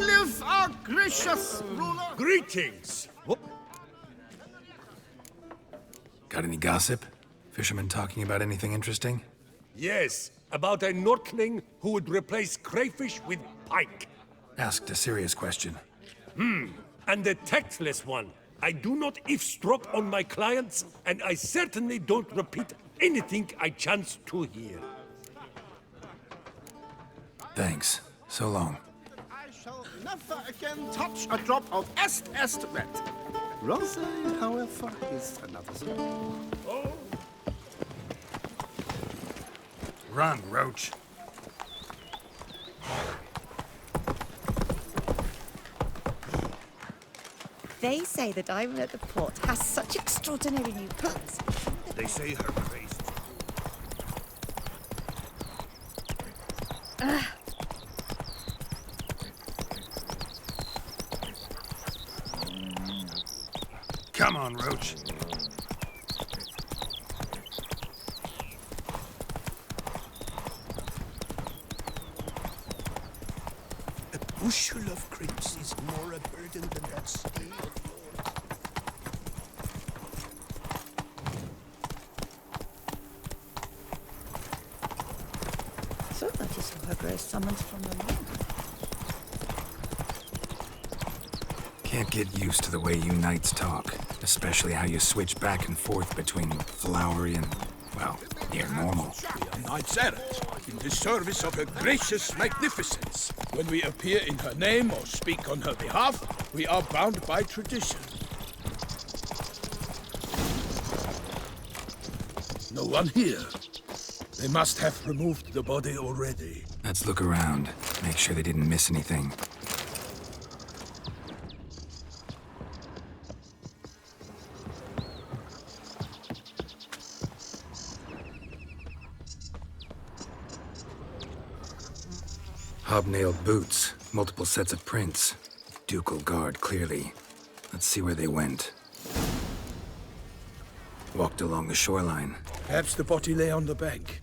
Long live our gracious ruler! Greetings! Got any gossip? Fishermen talking about anything interesting? Yes, about a Nordling who would replace crayfish with pike. Asked a serious question. And the tactless one. I do not eavesdrop on my clients, and I certainly don't repeat anything I chance to hear. Thanks. So long. I shall never again touch a drop of est wet. Rose, however, is another story. Run, Roach. They say the diamond at the port has such extraordinary new books. They say her praise. Come on, Roach. A bushel of grapes is more a burden than that steel of yours. So that is who her grace summons from the moon. Can't get used to the way you knights talk. Especially how you switch back and forth between flowery and, well, near normal. We are knights errant, in the service of her gracious magnificence. When we appear in her name or speak on her behalf, we are bound by tradition. No one here. They must have removed the body already. Let's look around. Make sure they didn't miss anything. Hobnailed boots, multiple sets of prints. Ducal guard, clearly. Let's see where they went. Walked along the shoreline. Perhaps the body lay on the bank.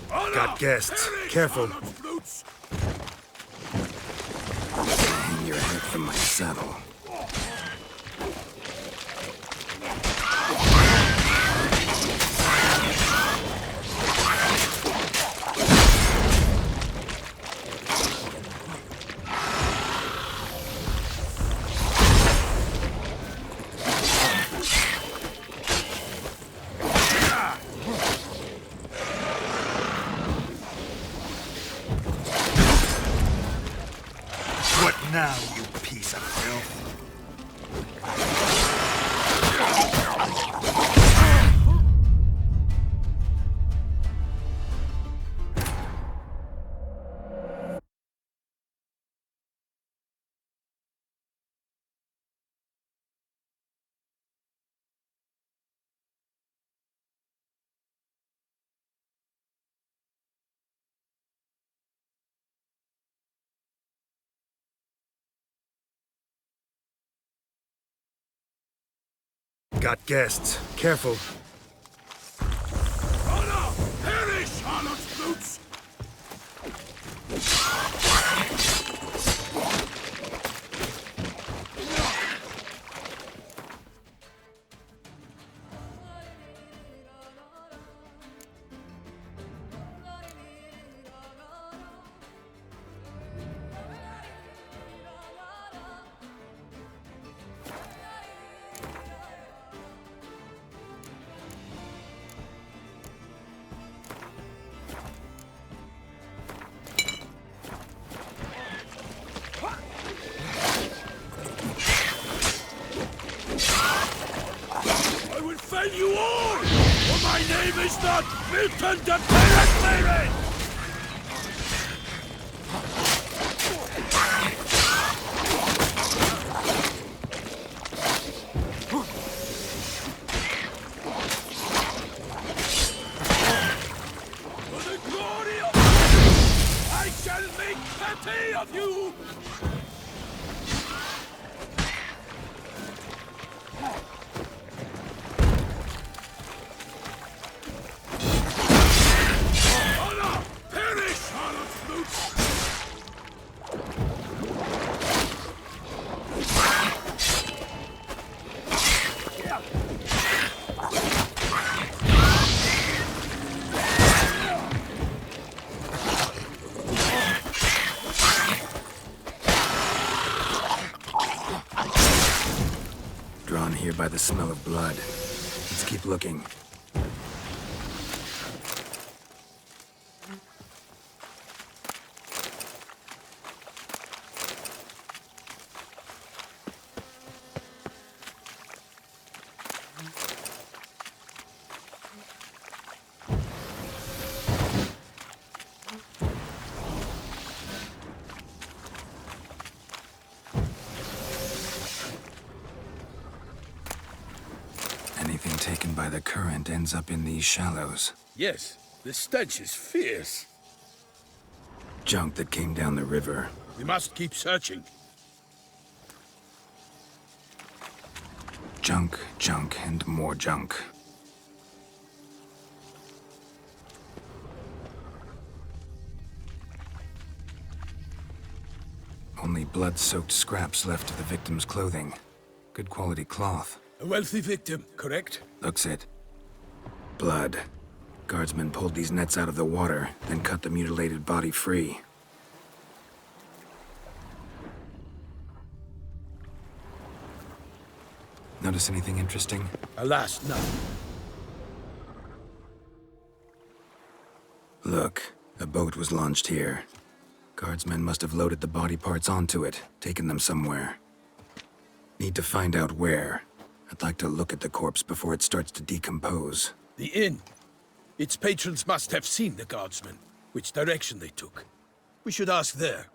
Got guests. Careful. Hang your head from my saddle. Now, you piece of filth. Got guests. Careful. Honor! Perish, Harlot's boots! Fell you all! For my name is not Milton de Peripherals! For the glory of I shall make petty of you! by the smell of blood. Let's keep looking. Anything taken by the current ends up in these shallows. Yes, the stench is fierce. Junk that came down the river. We must keep searching. Junk, junk, and more junk. Only blood-soaked scraps left of the victim's clothing. Good quality cloth. A wealthy victim, correct? Looks it. Blood. Guardsmen pulled these nets out of the water, then cut the mutilated body free. Notice anything interesting? Alas, none. Look, a boat was launched here. Guardsmen must have loaded the body parts onto it, taken them somewhere. Need to find out where. I'd like to look at the corpse before it starts to decompose. The inn. Its patrons must have seen the guardsmen, which direction they took. We should ask there.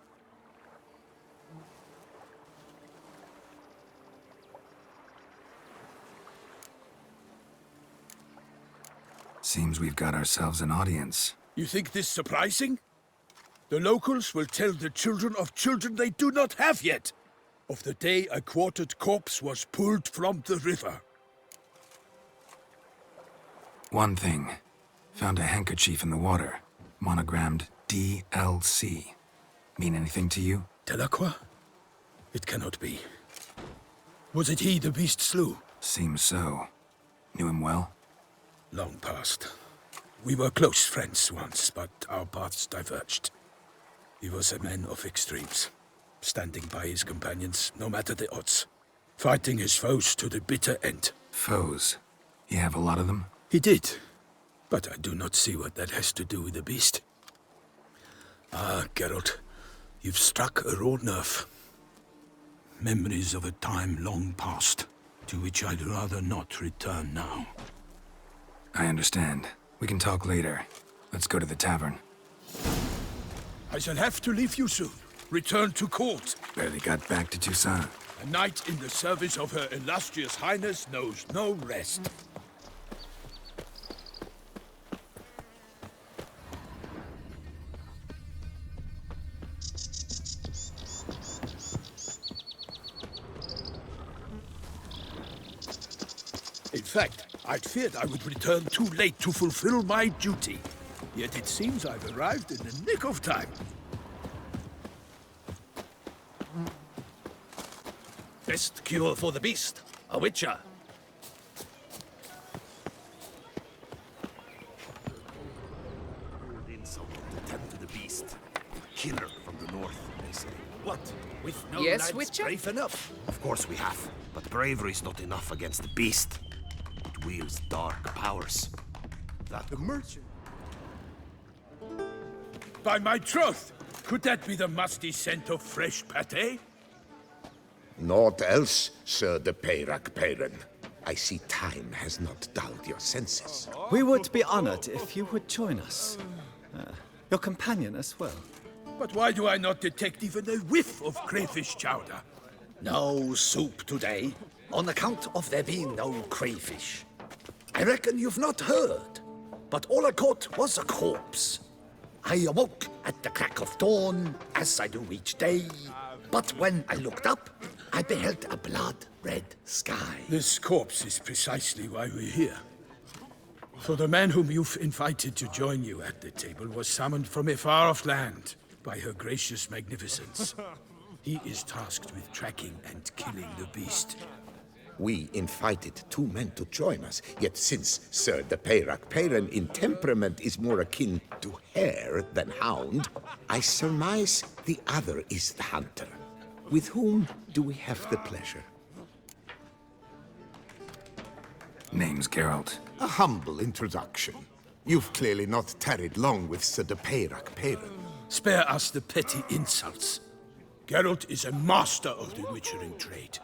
Seems we've got ourselves an audience. You think this surprising? The locals will tell the children of children they do not have yet, of the day a quartered corpse was pulled from the river. One thing. Found a handkerchief in the water. Monogrammed DLC. Mean anything to you? Delacroix? It cannot be. Was it he the beast slew? Seems so. Knew him well? Long past. We were close friends once, but our paths diverged. He was a man of extremes, standing by his companions, no matter the odds. Fighting his foes to the bitter end. Foes? You have a lot of them? He did, but I do not see what that has to do with the beast. Ah, Geralt, you've struck a raw nerve. Memories of a time long past, to which I'd rather not return now. I understand. We can talk later. Let's go to the tavern. I shall have to leave you soon. Return to court. Barely got back to Toussaint. A knight in the service of Her Illustrious Highness knows no rest. In fact, I'd feared I would return too late to fulfill my duty. Yet it seems I've arrived in the nick of time. Best cure for the beast, a witcher. Insult to tend to the beast. Killer from the north, they say. What? With no Yes, lads witcher? brave enough? Of course we have, but bravery's not enough against the beast. It wields dark powers. That the merchant. By my troth, could that be the musty scent of fresh pâté? Naught else, Sir de Peyrac-Peyran. I see time has not dulled your senses. We would be honored if you would join us. Your companion as well. But why do I not detect even a whiff of crayfish chowder? No soup today, on account of there being no crayfish. I reckon you've not heard, but all I caught was a corpse. I awoke at the crack of dawn, as I do each day, but when I looked up, I beheld a blood-red sky. This corpse is precisely why we're here. For the man whom you've invited to join you at the table was summoned from a far-off land by her gracious magnificence. He is tasked with tracking and killing the beast. We invited two men to join us, yet since Sir de Peyrac-Peyran in temperament is more akin to hare than hound, I surmise the other is the hunter. With whom do we have the pleasure? Name's Geralt. A humble introduction. You've clearly not tarried long with Sir de Peyrac Peyran. Spare us the petty insults. Geralt is a master of the witchering trade.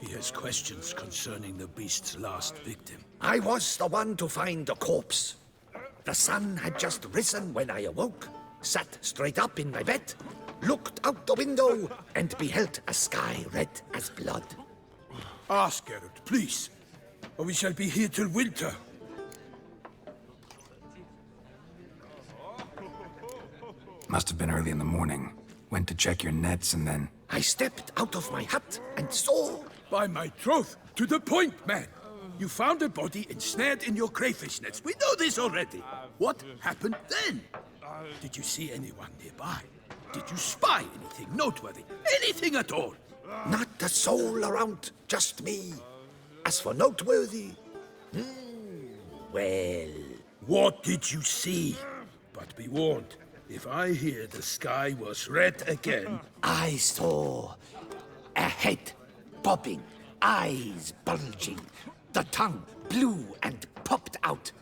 He has questions concerning the beast's last victim. I was the one to find the corpse. The sun had just risen when I awoke, sat straight up in my bed, looked out the window, and beheld a sky red as blood. Ask Geralt, please, or we shall be here till winter. Must have been early in the morning. Went to check your nets and then... I stepped out of my hut and saw... By my troth, to the point, man. You found a body ensnared in your crayfish nets. We know this already. What happened then? Did you see anyone nearby? Did you spy anything noteworthy? Anything at all? Not a soul around, just me. As for noteworthy... well... What did you see? But be warned, if I hear the sky was red again... I saw a head bobbing, eyes bulging, the tongue blue and popped out.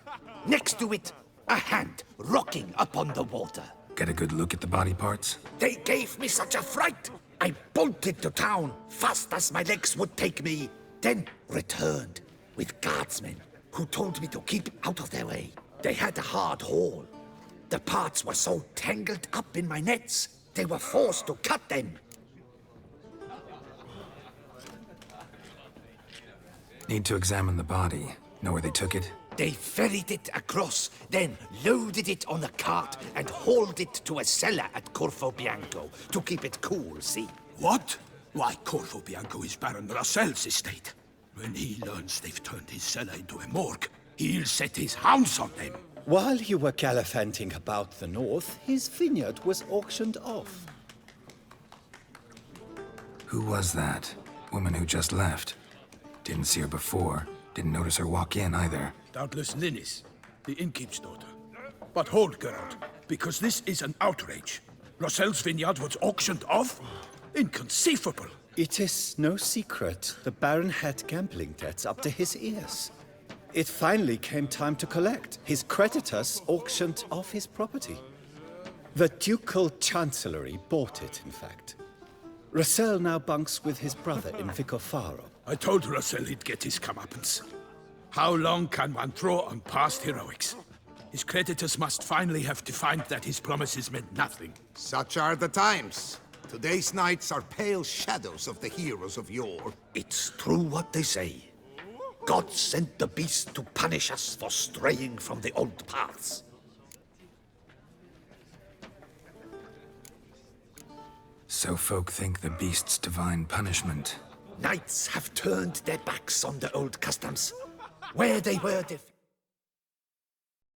Next to it, a hand rocking upon the water. Get a good look at the body parts? They gave me such a fright. I bolted to town fast as my legs would take me, then returned with guardsmen who told me to keep out of their way. They had a hard haul. The parts were so tangled up in my nets, they were forced to cut them. Need to examine the body. Know where they took it? They ferried it across, then loaded it on a cart and hauled it to a cellar at Corvo Bianco to keep it cool, see? What? Why, Corvo Bianco is Baron Russell's estate. When he learns they've turned his cellar into a morgue, he'll set his hounds on them. While you were gallivanting about the north, his vineyard was auctioned off. Who was that? Woman who just left. Didn't see her before. Didn't notice her walk in either. Doubtless Linnis, the innkeep's daughter. But hold, Geralt, because this is an outrage. Russell's vineyard was auctioned off? Inconceivable. It is no secret the Baron had gambling debts up to his ears. It finally came time to collect. His creditors auctioned off his property. The Ducal Chancellery bought it, in fact. Russell now bunks with his brother in Vicofaro. I told Russell he'd get his comeuppance. How long can one throw on past heroics? His creditors must finally have defined that his promises meant nothing. Such are the times. Today's knights are pale shadows of the heroes of yore. It's true what they say. God sent the beast to punish us for straying from the old paths. So folk think the beast's divine punishment. Knights have turned their backs on the old customs. Where they were